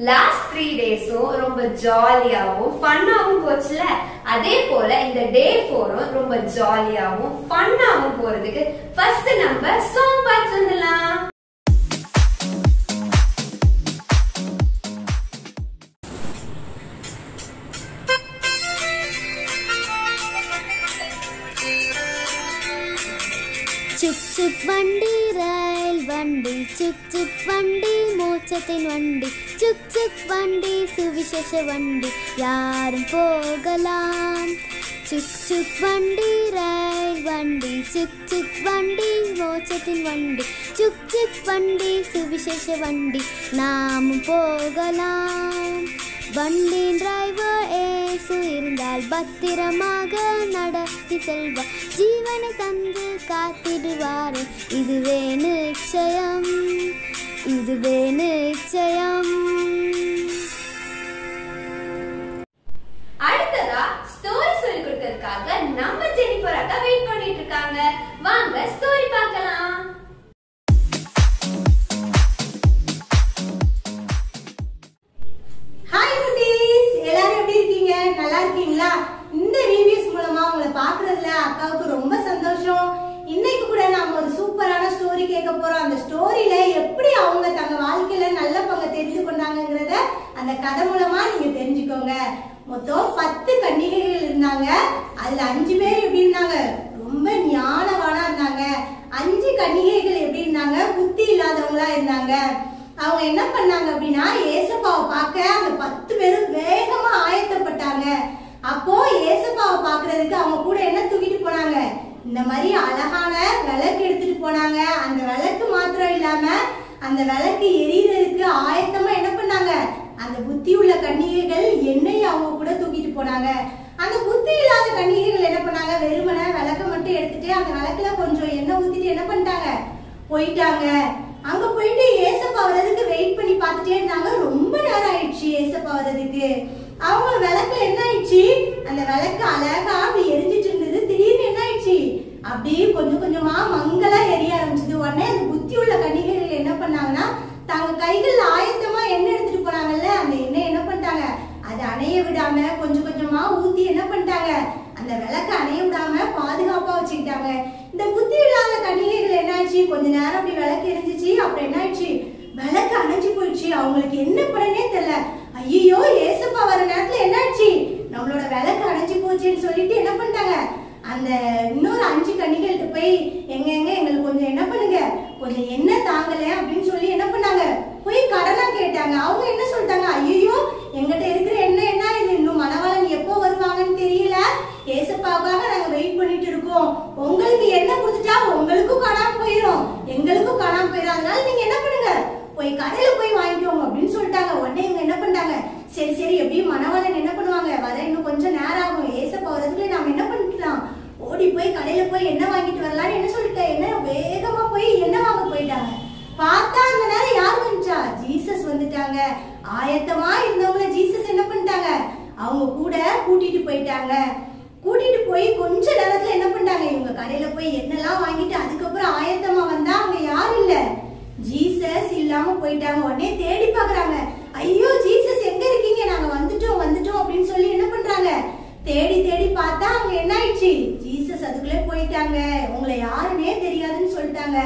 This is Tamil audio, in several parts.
லாஸ்ட் 3 டேஸும் ரொம்ப ஜாலியாவும் ஃபன்னாவும் போச்சுல, அதே போல இந்த டே 4ம் ரொம்ப ஜாலியாவும் ஃபன்னாவும் போறதுக்கு ஃபர்ஸ்ட் நம்ம சாங் பார்த்து வந்துடலாம். சுக் சுக் வண்டி ரயில் வண்டி, சுக் சுக் வண்டி மோட்சத்தின் வண்டி, சுக் சுக் வண்டி சுவிசேஷ வண்டி, யாரும் போகலாம். சுக் சுக் வண்டி ரயில் வண்டி, சுக் சுக் வண்டி மோட்சத்தின் வண்டி, சுக் சுக் வண்டி சுவிசேஷ வண்டி, நாமும் போகலாம். வண்டியின் டிரைவர் ஏசு இருந்தால் பத்திரமாக நடத்தி செல்வார், ஜீவனை தந்து காத்திடுவாரே, இதுவே நிச்சயம், இதுவே நிச்சயம். அடுத்ததா ஸ்டோரி சொல்லி கொடுக்கிறதுக்காக நம்ம ஜெனிஃபர் அக்கா வெயிட் பண்ணிட்டு இருக்காங்க. வாங்க ஸ்டோரி பார்க்கலாம். ஹாய் குட்டீஸ், எல்லாரும் எப்படி இருக்கீங்க? நல்லா இருக்கீங்களா? இந்த வீடியோஸ் மூலமா உங்களை பார்க்கறதுல அக்காவுக்கு ரொம்ப சந்தோஷம். இன்னைக்கு கூட நாம ஒரு சூப்பரான ஸ்டோரி கேட்க போறோம். அந்த ஸ்டோரியில எப்படி அவங்க தங்க வாழ்க்கையில நல்ல பங்கு தெரிந்து கொண்டாங்கங்கறத அந்த கதை மூலமா நீங்க தெரிஞ்சுக்கோங்க. மொத்தம் 10 கன்னிகைகள் இருந்தாங்க. அதுல 5 பேர் எப்படி இருந்தாங்க? ரொம்ப ஞானவானா இருந்தாங்க. 5 கன்னிகைகள் எப்படி இருந்தாங்க? புத்தி இல்லாதவங்களா இருந்தாங்க. அவங்க என்ன பண்ணாங்க அப்படின்னா, ஏசப்பாவை பார்க்க அந்த 10 பேரும் வேகமா ஆயத்தப்பட்டாங்க. அப்போ ஏசப்பாவை பார்க்கறதுக்கு அவங்க கூட என்ன தூக்கிட்டு போனாங்க? இந்த மாதிரி அழகான விளக்கு எடுத்துட்டு போனாங்க. அந்த விளக்கு மாத்திரம் இல்லாம அந்த விளக்கு எரியறதுக்கு ஆயத்தமா என்ன பண்ணாங்க? அந்த புத்தி உள்ள கன்னிகைகள் எண்ணெய் அவங்க கூட தூக்கிட்டு போனாங்க. அந்த புத்தி இல்லாத கன்னிகைகள் என்ன பண்ணாங்க? வெறுமனே விளக்க மட்டும் எடுத்துட்டு அந்த விளக்குல கொஞ்சம் எண்ணெய் ஊத்திட்டு என்ன பண்ணிட்டாங்க? போயிட்டாங்க. அங்க போயிட்டு ஏசப்பா வர்றதுக்கு வெயிட் பண்ணி பார்த்துட்டே இருந்தாங்க. ரொம்ப நேரம் ஆயிடுச்சு ஏசப்பா வர்றதுக்கு. அவங்க விளக்குல என்ன ஆயிடுச்சு? அந்த விளக்கு அழகா அப்படி எரிஞ்சிட்டு இருந்தது. திடீர்னு என்ன ஆயிடுச்சு? அப்படியே கொஞ்சம் கொஞ்சமா மங்களா எரிய ஆரம்பிச்சது. உடனே அந்த புத்தி உள்ள கன்னிகைகள் என்ன பண்ணாங்கன்னா, தங்க கைகள்ல ஆயத்தமா எண்ணெய் எடுத்துட்டு போனாங்கல்ல, அந்த எண்ணெய் என்ன பண்ணிட்டாங்க? அதை அணைய விடாம கொஞ்சம் கொஞ்சமா ஊத்தி என்ன பண்ணிட்டாங்க? அந்த விளக்க அணைய விடாம பாதுகாப்பா வச்சுக்கிட்டாங்க. இந்த புத்தி இல்லாத கன்னிகைகள் என்ன ஆச்சு? கொஞ்ச நேரம் அப்படி விளக்கு எரிஞ்சிச்சு. அப்புறம் என்ன ஆயிடுச்சு? விளக்கு அணைஞ்சு போயிடுச்சு. அவங்களுக்கு என்ன பண்ணனே தெரியல. ஐயோ, ஏசப்பா வர நேரத்துல என்ன ஆச்சு? நம்மளோட விளக்கு அணைஞ்சு போச்சுன்னு சொல்லிட்டு என்ன பண்ணிட்டாங்க? அந்த இன்னொரு 5 கன்னிகள்கிட்ட போய் எங்க எங்களுக்கு கொஞ்சம் என்ன பண்ணுங்க, கொஞ்சம் எண்ணெய் தாங்கல அப்படின்னு சொல்லி என்ன பண்ணாங்க? போய் கடனா கேட்டாங்க. அவங்க என்ன சொல்லிட்டாங்க? ஐயோ, எங்கிட்ட இருக்கிற எண்ணெய் என்ன இது? இன்னும் மணவாளன் எப்போ வருவாங்கன்னு தெரியல. ஏசப்பாவுக்காக நாங்க வெயிட் பண்ணிட்டு இருக்கோம். உங்களுக்கு எண்ணெய் கொடுத்துட்டா உங்களுக்கும் காணாம போயிடும், எங்களுக்கும் காணாம போயிடும். அதனால நீங்க என்ன பண்ணுங்க, போய் கடையில போய் வாங்கிக்கோங்க அப்படின்னு சொல்லிட்டாங்க. உடனே இவங்க என்ன பண்ணாங்க? சரி சரி, எப்படியும் மணவாளன் என்ன பண்ணுவாங்க, வர இன்னும் கொஞ்சம் நேரம் ஆகும், ஏசப்பா வரதுக்குள்ள நாம என்ன பண்ணிக்கலாம், ஓடி போய் கடையில போய் எண்ணெய் வாங்கிட்டு வரலான்னு என்ன சொல்லிட்டேன், என்ன வேகமா போய் எண்ணெய் வாங்க போயிட்டாங்க. பார்த்தா அந்த நேரம் யார் வந்துச்சா? ஜீசஸ் வந்துட்டாங்க. ஆயத்தமா இருந்தவங்கள ஜீசஸ் என்ன பண்ணிட்டாங்க? அவங்க கூட கூட்டிட்டு போயிட்டாங்க. கூட்டிட்டு போய் கொஞ்ச நேரத்துல என்ன பண்ணிட்டாங்க? இவங்க கடையில போய் எண்ணெய்லாம் வாங்கிட்டு அதுக்கப்புறம் ஆயத்தமா வந்தா அவங்க யாரும் இல்ல, ஜீசஸ் இல்லாம போயிட்டாங்க. உடனே தேடி பாக்குறாங்க. ஐயோ, ஜீசஸ் எங்க இருக்கீங்க? நாங்க வந்துட்டோம் வந்துட்டோம் அப்படின்னு சொல்லி என்ன பண்றாங்க? தேடி தேடி பார்த்தா அவங்க என்ன ஆயிடுச்சு? ஜீசஸ் அதுக்குள்ளே போயிட்டாங்க. உங்களை யாருன்னே தெரியாதுன்னு சொல்லிட்டாங்க.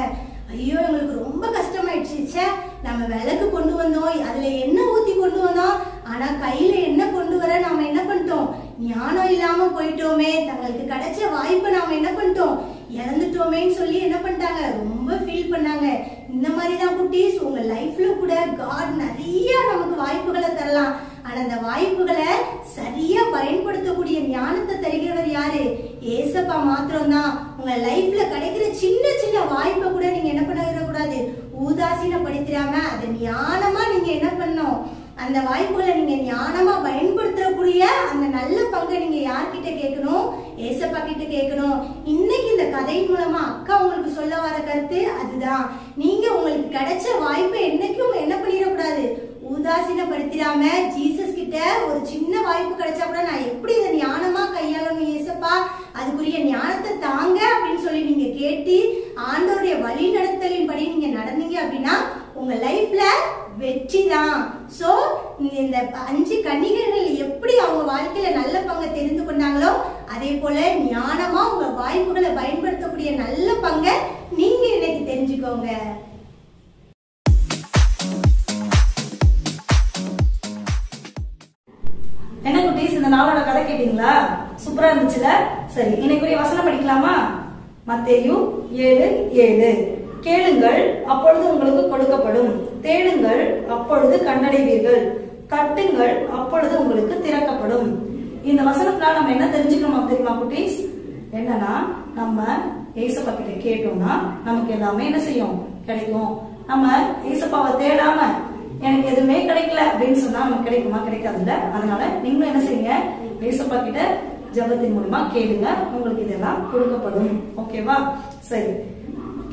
ஐயோ, எங்களுக்கு ரொம்ப கஷ்டமாயிடுச்சு. நம்ம விளக்கு கொண்டு வந்தோம், அதுல எண்ணெய் ஊத்தி கொண்டு வந்தோம், ஆனா கையில எண்ணெய் கொண்டு வர நாம என்ன பண்ணிட்டோம்? ஞானம் இல்லாம போயிட்டோமே, தங்களுக்கு கிடைச்ச வாய்ப்பை நாம என்ன பண்ணிட்டோம்? இழந்துட்டோமேன்னு சொல்லி என்ன பண்ணிட்டாங்க? ரொம்ப ஃபீல் பண்ணாங்க. இந்த மாதிரி தான் குட்டீஸ், உங்க லைஃப்ல கூட காட் நிறைய நமக்கு வாய்ப்புகளை தரலாம். ஆனா அந்த வாய்ப்புகளை சரியா பயன்படுத்தக்கூடிய ஞானத்தை தருகிறவர் யாரு? ஏசப்பா மாத்திரம்தான். உங்க லைஃப்ல கிடைக்கிற சின்ன சின்ன வாய்ப்பை கூட நீங்க என்ன பண்ண கூடாது, உதாசீனப்படுத்திடாம அதை ஞானமா நீங்க என்ன பண்ணணும்? அந்த வாய்ப்புகளை நீங்க ஞானமா பயன்படுத்தக்கூடிய அந்த நல்ல பங்கை நீங்க யார்கிட்ட கேட்கணும்? ஏசப்பா கிட்ட கேட்கணும். இன்னைக்கு இந்த கதையின் மூலமா அக்கா உங்களுக்கு சொல்ல வர கருத்து அதுதான். நீங்க உங்களுக்கு கிடைச்ச வாய்ப்பை என்னைக்கும் என்ன பண்ணிடக்கூடாது, உதாசீனப்படுத்திடாம ஜீசஸ் கிட்ட ஒரு சின்ன வாய்ப்பு கிடைச்சா கூட நான் எப்படி இதை ஞானமா கையாளணும் ஏசப்பா, அதுக்குரிய ஞானத்தை தாங்க அப்படின்னு சொல்லி நீங்க கேட்டு ஆண்டவருடைய வழி நடத்தலின் படி நீங்க நடந்தீங்க அப்படின்னா உங்க லைஃப்ல வெற்றி தான். சோ இந்த 5 கன்னிகைகள் எப்படி அவங்க வாழ்க்கையில நல்ல பங்கை தெரிந்து கொண்டாங்களோ அதே போல ஞானமா உங்க வாய்ப்புகளை பயன்படுத்தக்கூடிய நல்ல பங்கை நீங்க இன்னைக்கு தெரிஞ்சுக்கோங்க. என்ன குட்டீஸ், இந்த நாளோட கதை கேட்டீங்களா? சூப்பரா இருந்துச்சுல? சரி, இன்னைக்குரிய வசனம் படிக்கலாமா? மத்தேயு 7:7. கேளுங்கள், அப்பொழுது உங்களுக்கு கொடுக்கப்படும். தேடுங்கள், அப்பொழுது கண்டடைவீர்கள். தட்டுங்கள், அப்பொழுது உங்களுக்கு திறக்கப்படும். இந்த வசனத்தினால நம்ம என்ன தெரிஞ்சுக்கணுமா தெரியுமா குட்டீஸ்? என்னன்னா, நம்ம ஏசப்பா கிட்ட கேட்டோம்னா நமக்கு எல்லாமே என்ன செய்யும்? கிடைக்கும். நம்ம ஏசப்பாவை தேடாம எனக்கு எதுவுமே கிடைக்கல அப்படின்னு சொன்னா நமக்கு கிடைக்குமா? கிடைக்காதுல்ல. அதனால நீங்களும் என்ன செய்யுங்க? ஏசப்பா கிட்ட ஜெபத்தின் மூலமா கேளுங்க, உங்களுக்கு இதெல்லாம் கொடுக்கப்படும். ஓகேவா? சரி,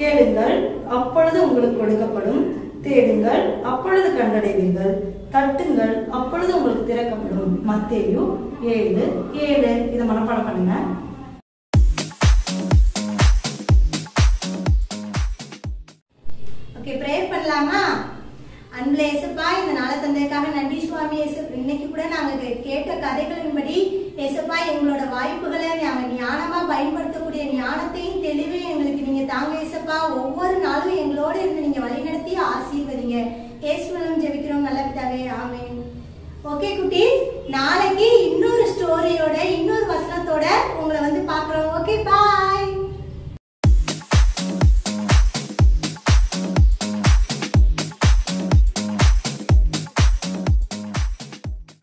கேளுங்கள், அப்பொழுது உங்களுக்கு கொடுக்கப்படும். தேடுங்கள், அப்பொழுது கண்டடைவீர்கள். தட்டுங்கள், அப்பொழுது உங்களுக்கு திறக்கப்படும். மத்தேயு 7:7. இதை மனப்பாடம் பண்ணுங்க. ஓகே, பிரேயர் பண்ணலாமா? அன்புல ஏசப்பா, இந்த நாளை தந்ததுக்காக நன்றி சுவாமி. இன்னைக்கு கூட நாங்க கேட்ட கதைகளின்படி ஏசப்பா எங்களோட வாய்ப்புகளை நாங்க ஞானமா பயன்படுத்தக்கூடிய ஞானத்தையும் தெளிவையும் எங்களுக்கு நீங்க தாங்க ஏசப்பா. ஒவ்வொரு நாளும் எங்களோட இருந்து நீங்க வழிநடத்தி ஆசீர்வதிங்க. இயேசுவின் ஜெபிக்கிறோம் நல்ல பிதாவே, ஆமென். ஓகே குட்டீஸ், நாளைக்கு இன்னொரு ஸ்டோரியோட